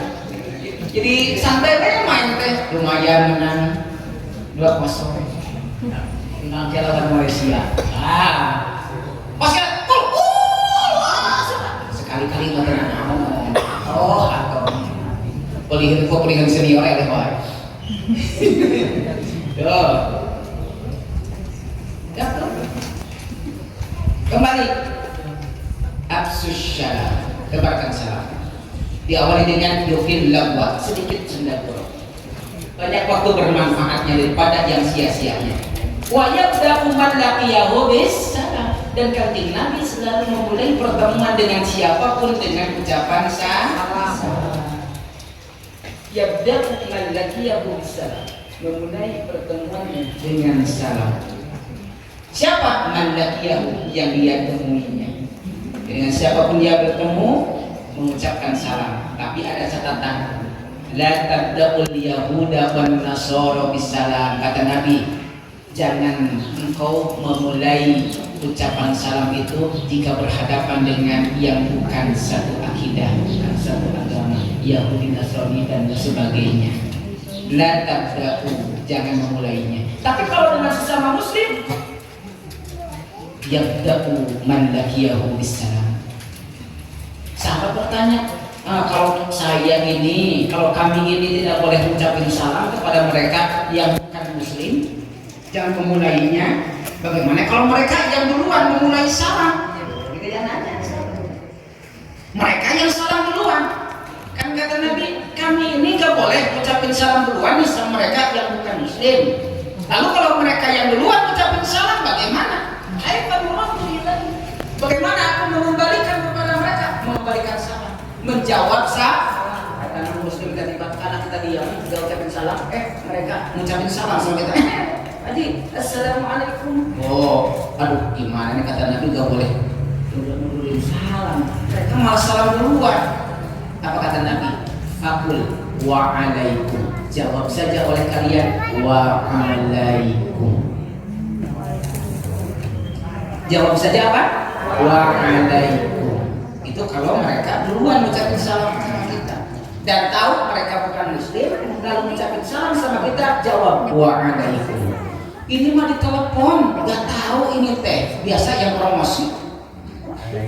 Jadi santai deh main teh, lumayan menang 2-0. Menang lawan Malaysia. Pas sekali-kali nggak pernah ngomong. Oh, atau pelihan senior ya deh, Pak. Ya, kembali. Absus syalam, tebarkan salam. Diawali dengan yufil lagwa, sedikit senda gurau. Banyak waktu bermanfaatnya daripada yang sia-sianya. Wa yabda'u man laqiyahu bis salam. Dan kanjeng Nabi selalu memulai pertemuan dengan siapapun dengan ucapan salam. Yabda'u man laqiyahu bis salam. Memulai pertemuan dengan salam. Siapa man laqiyahu, yang dia temuinya? Dengan siapapun dia bertemu mengucapkan salam, tapi ada catatan. La tabda'ul yahuda wan nasara bisalam. Kata Nabi, jangan engkau memulai ucapan salam itu jika berhadapan dengan yang bukan satu akidah, bukan satu agama, Yahudi, Nasrani dan sebagainya. La tabda'u, jangan memulainya. Tapi kalau dengan sesama muslim, yabda'u man laqiyahu bisalam. Sahabat bertanya, kalau saya ini, kalau kami ini tidak boleh mengucapkan salam kepada mereka yang bukan muslim, jangan memulainya. Bagaimana kalau mereka yang duluan memulai salam? Kita yang nanya. Mereka yang salam duluan. Kan kata Nabi, kami ini gak boleh mengucapkan salam duluan sama mereka yang bukan muslim. Lalu kalau mereka yang duluan mengucapkan salam, bagaimana? Bagaimana aku mengembalikan kepada mereka? Mengembalikan salam, menjawab salam. Karena muslim tadi karena kita diam, kita ucapin salam, mereka mengucapin salam sama kita. Haji, assalamualaikum. Oh, aduh, gimana nih kata Nabi gak boleh duluin salam. Mereka malah salam duluan. Apa kata Nabi? Fakul wa'alaikum. Jawab saja oleh kalian wa'alaikum. Jawab saja apa? Wa'alaikum. Itu kalau mereka duluan mengucapkan salam sama kita dan tahu mereka bukan muslim, lalu mengucapkan salam sama kita, jawab wa'alaikum. Ini mah ditelepon, gak tahu ini teh. Biasa yang promosi,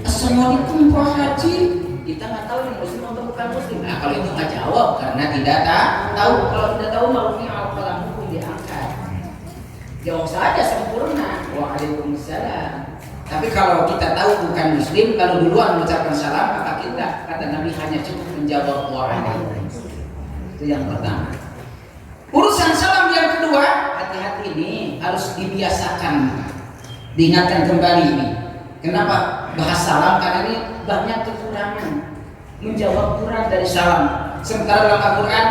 assalamualaikum Pak Haji. Kita nggak tahu ini muslim atau bukan muslim. Nah kalau itu nggak jawab karena tidak tahu. Kalau tidak tahu malunya al-qalam pun diangkat. Jawab saja sempurna. Waalaikumsalam. Tapi kalau kita tahu bukan muslim lalu duluan mengucapkan salam, maka kita, kata Nabi, hanya cukup menjawab waalaikumsalam. Itu yang pertama. Urusan salam yang kedua, hati-hati ini harus dibiasakan, diingatkan kembali ini. Kenapa bahas salam? Karena ini banyak kekurangan, menjawab kurang dari salam. Sementara dalam Al-Quran,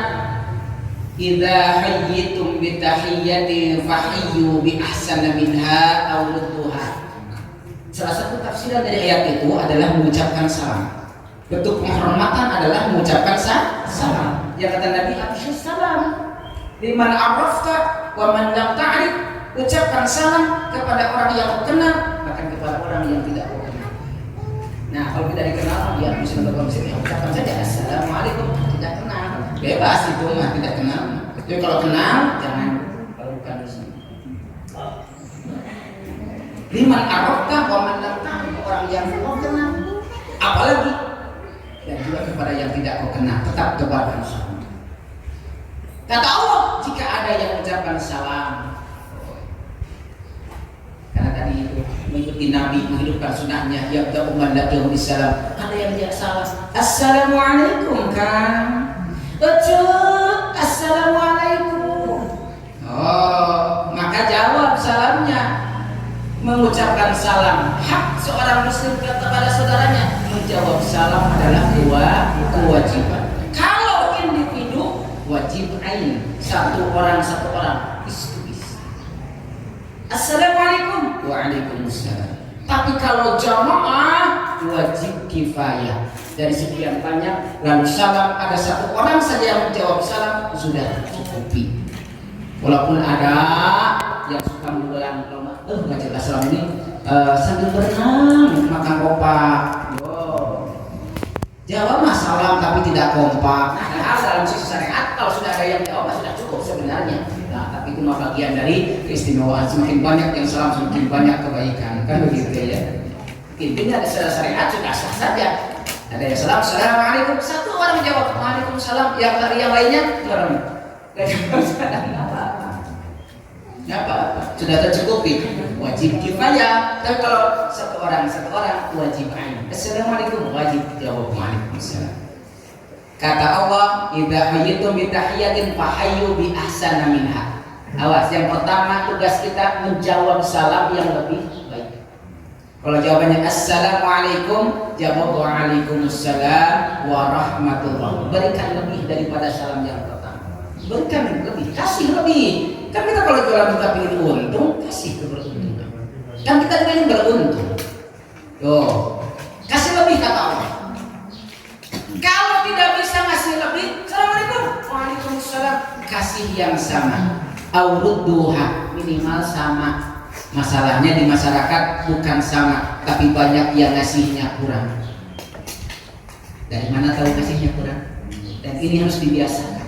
idza hayyitum bi tahiyyatin fahiyyu bi ahsana minha aw rudduha. Salah satu tafsiran dari ayat itu adalah mengucapkan salam. Bentuk penghormatan adalah mengucapkan salam. Yang kata Nabi, afsyus salam. Liman arafta wa man lam ta'rif, ucapkan salam kepada orang yang kau kenal, bahkan kepada orang yang tidak kau kenal. Nah, kalau tidak dikenal, dia bisa berkonsep, ucapkan saja assalamualaikum, tidak kenal, bebas itu mah tidak kenal. Tapi kalau kenal, jangan lakukan di sini. Liman arafta wa man lam ta'rif, orang yang kau kenal, apalagi dan juga kepada yang tidak kau kenal, tetap tebarkan salam. Kata Allah, jika ada yang mengucapkan salam, karena tadi itu mengikuti Nabi, menghidupkan sunnahnya, yabda'u man ladyahu bisalam. Ada yang dia salam, assalamualaikum kan, assalamualaikum. Oh, maka jawab salamnya, mengucapkan salam. Hak seorang muslim kepada saudaranya menjawab salam adalah kewajiban. Kalau individu wajib ain, satu orang is. Assalamualaikum, waalaikumsalam. Tapi kalau jamaah wajib kifayah. Dari sekian banyak lalu salam ada satu orang saja yang menjawab salam sudah cukupi. Walaupun ada yang suka mengulang nggak jelas salam ini sambil berenang makan kopak. Jawab masalah tapi tidak kompak. Nah, dalam sisi syariat kalau sudah ada yang jawab sudah cukup sebenarnya. Nah, tapi itu bagian dari keistimewaan. Semakin banyak yang salam semakin banyak kebaikan, kan begitu ya. Intinya ada syariat sudah sah saja. Ada yang salam, assalamualaikum, satu orang menjawab waalaikumsalam, yang dari yang lainnya orang. Apa? Sudah tercukupi, wajib kifayah. Tapi kalau satu orang wajib ain. Assalamualaikum, wajib jawab waalaikumsalam. Kata Allah, idza hayyitum bi tahiyatin fahayyu bi ahsana minha. Awas, yang pertama tugas kita menjawab salam yang lebih baik. Kalau jawabannya assalamualaikum, jawab waalaikumsalam warahmatullah. Berikan lebih daripada salam yang pertama. Berikan lebih, kasih lebih. Kan kita kalau jualan kita pilih untung, kasih keberuntungan. Kan kita juga ingin beruntung. Tuh, kasih lebih kata Allah. Kalau tidak bisa ngasih lebih, assalamualaikum, waalaikumsalam, kasih yang sama. Aurudduha, minimal sama. Masalahnya di masyarakat bukan sama, tapi banyak yang ngasihnya kurang. Dari mana tahu ngasihnya kurang? Dan ini harus dibiasakan.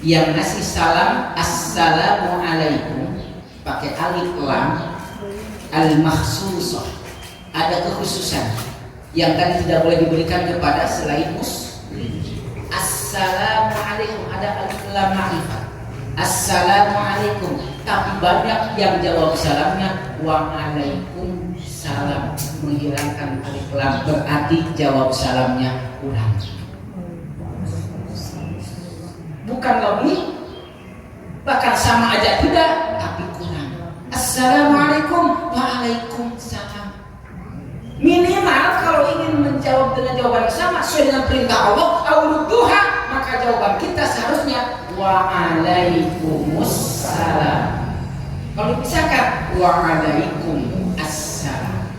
Yang ngasih salam assalamualaikum pakai alif lam al-makhsusah, ada kekhususan yang tadi tidak boleh diberikan kepada selain muslim. Assalamualaikum ada alif lam ma'rifat, assalamualaikum, tapi banyak yang jawab salamnya waalaikumsalam, menghilangkan alif lam, berarti jawab salamnya kurang. Bukan lebih, bahkan sama aja tidak, tapi kurang. Assalamualaikum, waalaikumsalam. Minimal kalau ingin menjawab dengan jawaban yang sama sesuai dengan perintah Allah, aurudduha, maka jawaban kita seharusnya waalaikumsalam. Kalau dipisahkan waalaikumsalam,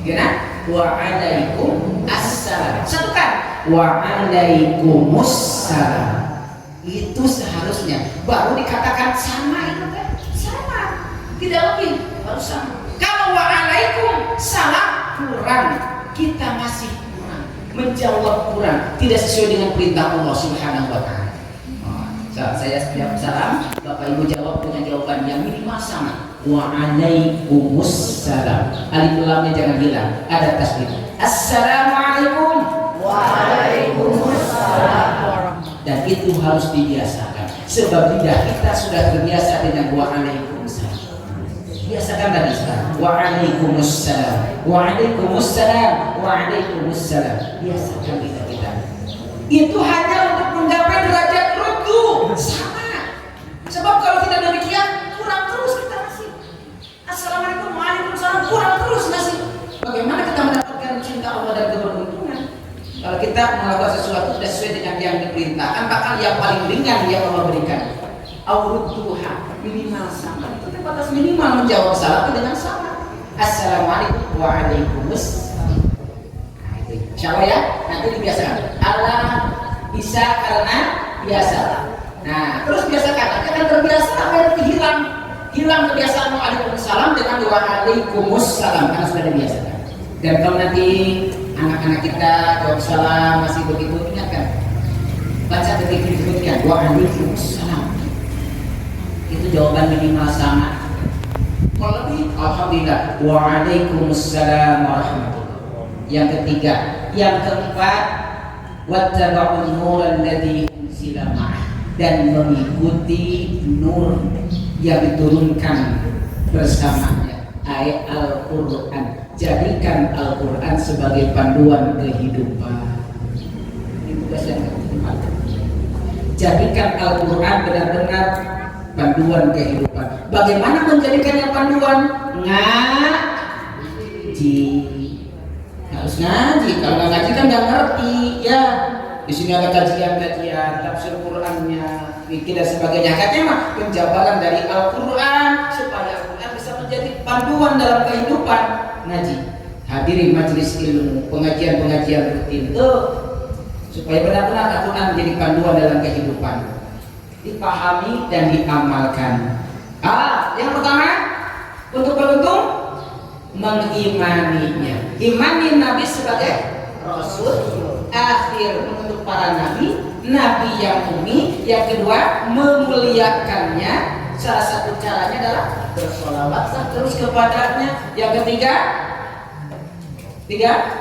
gimana? Waalaikumsalam. Satukan waalaikumsalam. Itu seharusnya baru dikatakan sama, itu kan sama, tidak lebih, baru sama. Kalau waalaikum salam kurang, kita masih kurang, menjawab kurang, tidak sesuai dengan perintah Allah Subhanahu wa Ta'ala. Saya setiap salam, Bapak Ibu jawab dengan jawaban yang minimal sama. Waalaikumsalam. Alif lamnya jangan hilang, ada tasbih. Assalamualaikum. Waalaikumsalam. Dan itu harus dibiasakan, sebab lidah kita sudah terbiasa dengan waalaikumsalam. Biasakan tadi sekarang waalaikumsalam, waalaikumsalam, waalaikumsalam. Biasakan lidah kita. Itu hanya untuk menggapai derajat ruddu sama. Sebab kalau tidak demikian kurang terus kita ngasih. Assalamualaikum, waalaikumsalam, kurang terus ngasih. Bagaimana kita mendapatkan cinta Allah dan keberuntungan? Kalau kita melakukan sesuatu tidak sesuai dengan yang diperintahkan, bahkan yang paling ringan yang Allah berikan. Aurudduha, minimal sama. Itu batas minimal menjawab salam dengan sama. Assalamualaikum, waalaikumsalam. Insya Allah ya, nanti dibiasakan. Allah bisa karena biasa. Nah, terus biasakan, jangan terbiasa berarti hilang kebiasaan waalaikumsalam dengan waalaikumsalam karena sudah dibiasakan. Dan kalau nanti anak-anak kita jawab salam masih begitu, ingatkan baca detik berikutnya waalaikumsalam. Itu jawaban minimal sama. Kalau lebih, alhamdulillah waalaikumsalam warahmatullahi. Yang ketiga, yang keempat, wattaba'un nuran ladzi unzila ma'ah, dan mengikuti nur yang diturunkan bersamanya, ayat Al-Quran. Jadikan Al-Quran sebagai panduan kehidupan. Itu tugas yang keempat. Jadikan Al-Quran benar-benar panduan kehidupan. Bagaimana menjadikannya panduan? Ngaji. Harus ngaji. Kalau nggak ngaji kan nggak ngerti ya. Di sini ada kajian-kajian, tafsir Qur'annya, fikih dan sebagainya. Katanya mah penjabaran dari Al-Quran supaya Al-Quran bisa menjadi panduan dalam kehidupan. Ngaji, hadiri majelis ilmu, pengajian-pengajian rutin itu supaya benar-benar Al-Quran menjadi panduan dalam kehidupan, dipahami dan diamalkan. Yang pertama untuk beruntung mengimaninya, imani Nabi sebagai Rasul akhir untuk para nabi, nabi yang ummi. Yang kedua, memuliakannya. Salah satu caranya adalah bersolawat terus kepadanya. Yang ketiga,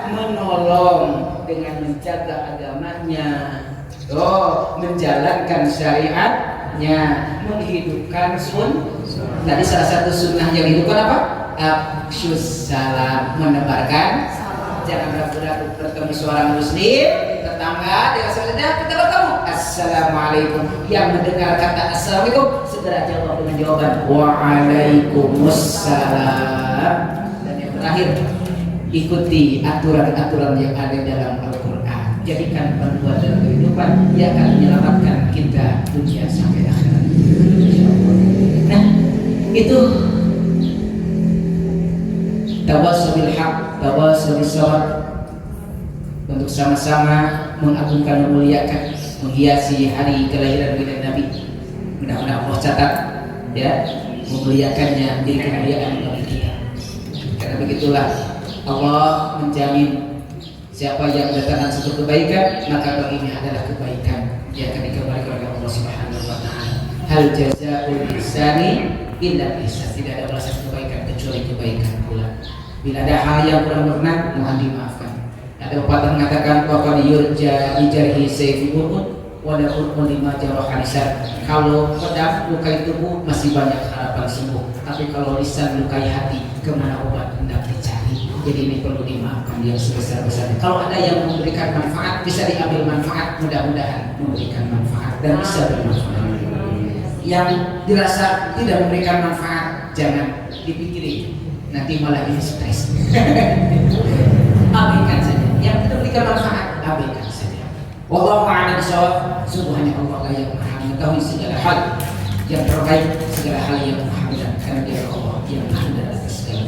menolong dengan menjaga agamanya, menjalankan syariatnya, menghidupkan Tadi salah satu sunnah yang dihidupkan apa? Afsyus salam, menebarkan. Jangan ragu-ragu bertemu seorang muslim, tetangga, dengan saudara kita bertemu assalamualaikum. Yang mendengar kata assalamualaikum segera jawab dengan jawaban waalaikumsalam. Dan yang terakhir, ikuti aturan-aturan yang ada dalam Al-Quran. Jadikan panduan dalam kehidupan yang akan menyelamatkan kita dunia sampai akhirat. Nah, itu tawassul bil haq, tawassul bis sabr, untuk sama-sama mengagungkan, memuliakan, menghiasi hari kelahiran baginda Nabi. Mudah-mudahan Allah catat ya, memuliakannya menjadi kemuliaan bagi kita. Karena begitulah Allah menjamin siapa yang mendatangkan suatu kebaikan, maka baginya adalah kebaikan yang akan dikembalikan oleh Allah Subhanahu wa taala. Hal jazaa'ul ihsani illa ihsan. Tidak ada balasan kebaikan kecuali kebaikan pula. Bila ada hal yang kurang berkenan, mohon dimaafkan. Ada pepatah mengatakan waqad yurja ijarhi sayful walaupun lima jarah lisan. Kalau pedang lukai tubuh masih banyak harapan sembuh, tapi kalau lisan lukai hati, kemana obat hendak dicari. Jadi ini perlu dimaafkan yang sebesar-besarnya. Kalau ada yang memberikan manfaat, bisa diambil manfaat, mudah-mudahan memberikan manfaat dan bisa bermanfaat. Yang dirasa tidak memberikan manfaat, jangan dipikirin, nanti malah ini stres. Abaikan saja. Yang tidak memberikan manfaat, abaikan saja. Wallahu a'lam bishawab. Subhanallah, Allah yang maha mengetahui segala hal, yang terbaik segala hal yang maha benar, karena dia Allah yang maha benar atas segala